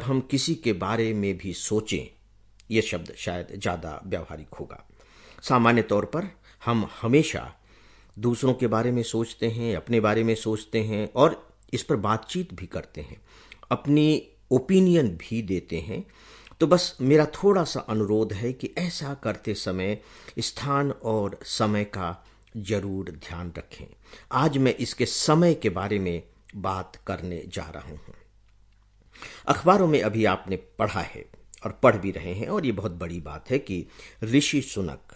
हम किसी के बारे में भी सोचें, ये शब्द शायद ज़्यादा व्यावहारिक होगा। सामान्य तौर पर हम हमेशा दूसरों के बारे में सोचते हैं, अपने बारे में सोचते हैं और इस पर बातचीत भी करते हैं, अपनी ओपिनियन भी देते हैं। तो बस मेरा थोड़ा सा अनुरोध है कि ऐसा करते समय स्थान और समय का जरूर ध्यान रखें। आज मैं इसके समय के बारे में बात करने जा रहा हूं। अखबारों में अभी आपने पढ़ा है और पढ़ भी रहे हैं, और ये बहुत बड़ी बात है कि ऋषि सुनक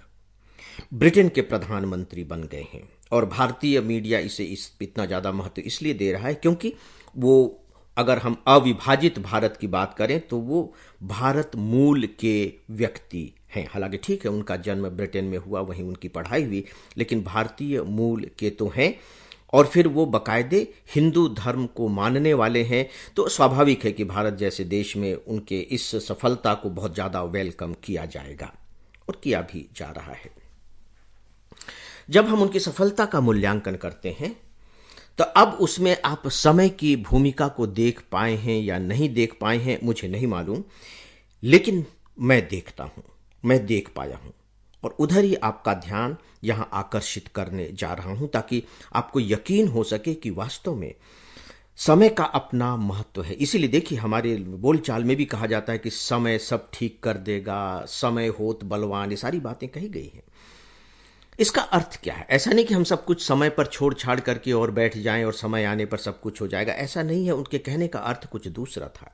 ब्रिटेन के प्रधानमंत्री बन गए हैं। और भारतीय मीडिया इसे इतना ज़्यादा महत्व इसलिए दे रहा है क्योंकि वो, अगर हम अविभाजित भारत की बात करें तो वो भारत मूल के व्यक्ति हैं। हालांकि ठीक है, उनका जन्म ब्रिटेन में हुआ, वहीं उनकी पढ़ाई हुई, लेकिन भारतीय मूल के तो हैं। और फिर वो बाकायदे हिंदू धर्म को मानने वाले हैं। तो स्वाभाविक है कि भारत जैसे देश में उनके इस सफलता को बहुत ज़्यादा वेलकम किया जाएगा, और किया भी जा रहा है। जब हम उनकी सफलता का मूल्यांकन करते हैं तो अब उसमें आप समय की भूमिका को देख पाए हैं या नहीं देख पाए हैं मुझे नहीं मालूम, लेकिन मैं देखता हूं, मैं देख पाया हूं, और उधर ही आपका ध्यान यहां आकर्षित करने जा रहा हूं ताकि आपको यकीन हो सके कि वास्तव में समय का अपना महत्व है। इसीलिए देखिए, हमारे बोलचाल में भी कहा जाता है कि समय सब ठीक कर देगा, समय होत बलवान, ये सारी बातें कही गई हैं। इसका अर्थ क्या है? ऐसा नहीं कि हम सब कुछ समय पर छोड़ छाड़ करके और बैठ जाएं और समय आने पर सब कुछ हो जाएगा, ऐसा नहीं है। उनके कहने का अर्थ कुछ दूसरा था।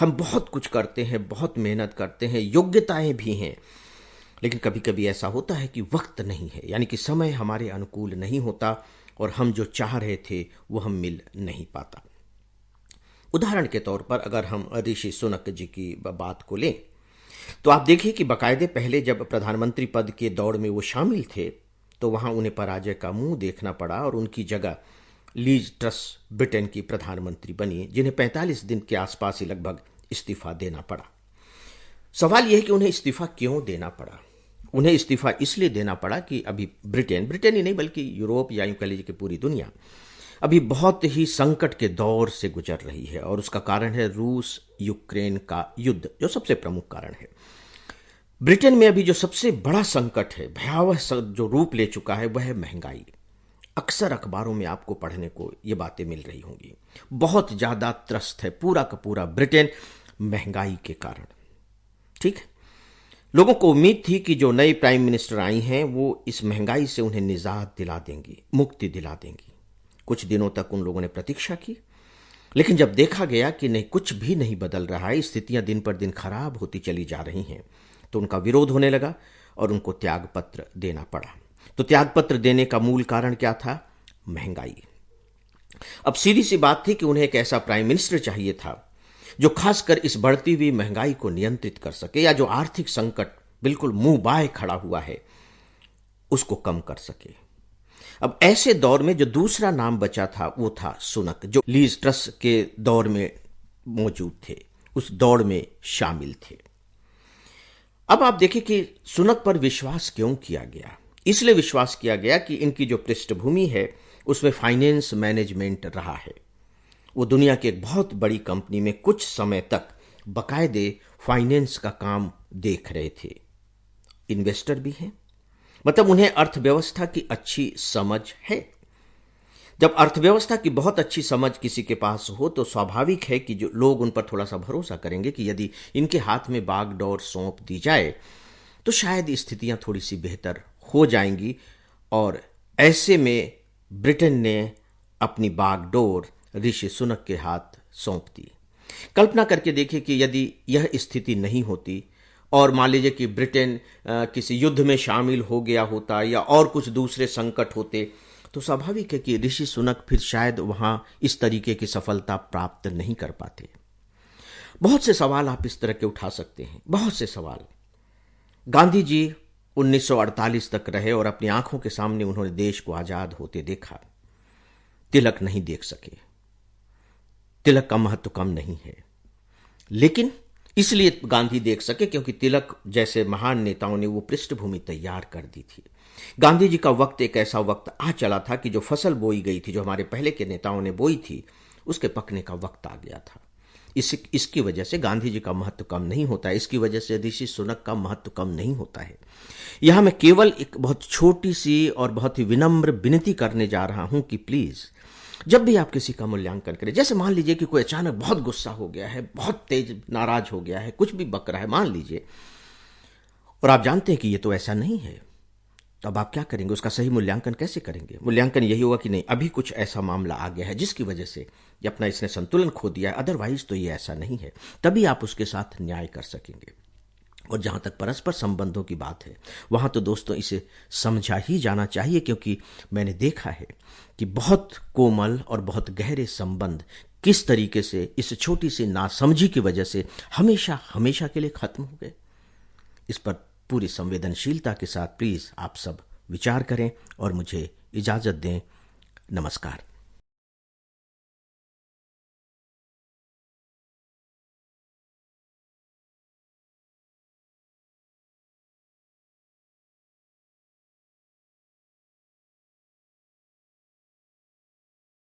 हम बहुत कुछ करते हैं, बहुत मेहनत करते हैं, योग्यताएं भी हैं, लेकिन कभी कभी ऐसा होता है कि वक्त नहीं है, यानी कि समय हमारे अनुकूल नहीं होता और हम जो चाह रहे थे वो हम मिल नहीं पाता। उदाहरण के तौर पर अगर हम ऋषि सुनक जी की बात को लें तो आप देखिए कि बाकायदे पहले जब प्रधानमंत्री पद के दौड़ में वो शामिल थे तो वहां उन्हें पराजय का मुंह देखना पड़ा और उनकी जगह लीज ट्रस ब्रिटेन की प्रधानमंत्री बनी, जिन्हें 45 दिन के आसपास ही लगभग इस्तीफा देना पड़ा। सवाल यह है कि उन्हें इस्तीफा क्यों देना पड़ा? उन्हें इस्तीफा इसलिए देना पड़ा कि अभी ब्रिटेन ही नहीं बल्कि यूरोप या यूं कह लीजिए कि पूरी दुनिया अभी बहुत ही संकट के दौर से गुजर रही है, और उसका कारण है रूस यूक्रेन का युद्ध, जो सबसे प्रमुख कारण है। ब्रिटेन में अभी जो सबसे बड़ा संकट है, भयावह जो रूप ले चुका है, वह है महंगाई। अक्सर अखबारों में आपको पढ़ने को ये बातें मिल रही होंगी। बहुत ज्यादा त्रस्त है पूरा का पूरा ब्रिटेन महंगाई के कारण। ठीक है, लोगों को उम्मीद थी कि जो नई प्राइम मिनिस्टर आई हैं वो इस महंगाई से उन्हें निजात दिला देंगी, मुक्ति दिला देंगी। कुछ दिनों तक उन लोगों ने प्रतीक्षा की, लेकिन जब देखा गया कि नहीं, कुछ भी नहीं बदल रहा है, स्थितियां दिन पर दिन खराब होती चली जा रही हैं, तो उनका विरोध होने लगा और उनको त्यागपत्र देना पड़ा। तो त्यागपत्र देने का मूल कारण क्या था? महंगाई। अब सीधी सी बात थी कि उन्हें एक ऐसा प्राइम मिनिस्टर चाहिए था जो खासकर इस बढ़ती हुई महंगाई को नियंत्रित कर सके, या जो आर्थिक संकट बिल्कुल मुंह बाए खड़ा हुआ है उसको कम कर सके। अब ऐसे दौर में जो दूसरा नाम बचा था वो था सुनक, जो लीज ट्रस के दौर में मौजूद थे, उस दौड़ में शामिल थे। अब आप देखिए कि सुनक पर विश्वास क्यों किया गया? इसलिए विश्वास किया गया कि इनकी जो पृष्ठभूमि है उसमें फाइनेंस मैनेजमेंट रहा है। वो दुनिया की एक बहुत बड़ी कंपनी में कुछ समय तक बकायदे फाइनेंस का काम देख रहे थे। इन्वेस्टर भी हैं, मतलब उन्हें अर्थव्यवस्था की अच्छी समझ है। जब अर्थव्यवस्था की बहुत अच्छी समझ किसी के पास हो तो स्वाभाविक है कि जो लोग उन पर थोड़ा सा भरोसा करेंगे कि यदि इनके हाथ में बागडोर सौंप दी जाए तो शायद स्थितियां थोड़ी सी बेहतर हो जाएंगी। और ऐसे में ब्रिटेन ने अपनी बागडोर ऋषि सुनक के हाथ सौंप दी। कल्पना करके देखिए कि यदि यह स्थिति नहीं होती और मान लीजिए कि ब्रिटेन किसी युद्ध में शामिल हो गया होता या और कुछ दूसरे संकट होते, तो स्वाभाविक है कि ऋषि सुनक फिर शायद वहां इस तरीके की सफलता प्राप्त नहीं कर पाते। बहुत से सवाल आप इस तरह के उठा सकते हैं, बहुत से सवाल। गांधी जी 1948 तक रहे और अपनी आंखों के सामने उन्होंने देश को आजाद होते देखा। तिलक नहीं देख सके, तिलक का महत्व कम नहीं है, लेकिन इसलिए गांधी देख सके क्योंकि तिलक जैसे महान नेताओं ने वो पृष्ठभूमि तैयार कर दी थी। गांधी जी का वक्त एक ऐसा वक्त आ चला था कि जो फसल बोई गई थी, जो हमारे पहले के नेताओं ने बोई थी, उसके पकने का वक्त आ गया था। इसकी वजह से गांधी जी का महत्व कम नहीं होता है, इसकी वजह से ऋषि सुनक का महत्व कम नहीं होता है। यहां मैं केवल एक बहुत छोटी सी और बहुत ही विनम्र विनती करने जा रहा हूं कि प्लीज जब भी आप किसी का मूल्यांकन करें, जैसे मान लीजिए कि कोई अचानक बहुत गुस्सा हो गया है, बहुत तेज नाराज हो गया है, कुछ भी बक रहा है मान लीजिए, और आप जानते हैं कि ये तो ऐसा नहीं है, तो अब आप क्या करेंगे? उसका सही मूल्यांकन कैसे करेंगे? मूल्यांकन यही होगा कि नहीं, अभी कुछ ऐसा मामला आ गया है जिसकी वजह से ये अपना इसने संतुलन खो दिया है, अदरवाइज तो ये ऐसा नहीं है। तभी आप उसके साथ न्याय कर सकेंगे। और जहां तक परस्पर संबंधों की बात है, वहां तो दोस्तों इसे समझा ही जाना चाहिए, क्योंकि मैंने देखा है कि बहुत कोमल और बहुत गहरे संबंध किस तरीके से इस छोटी सी नासमझी की वजह से हमेशा हमेशा के लिए खत्म हो गए। इस पर पूरी संवेदनशीलता के साथ प्लीज आप सब विचार करें और मुझे इजाजत दें। नमस्कार।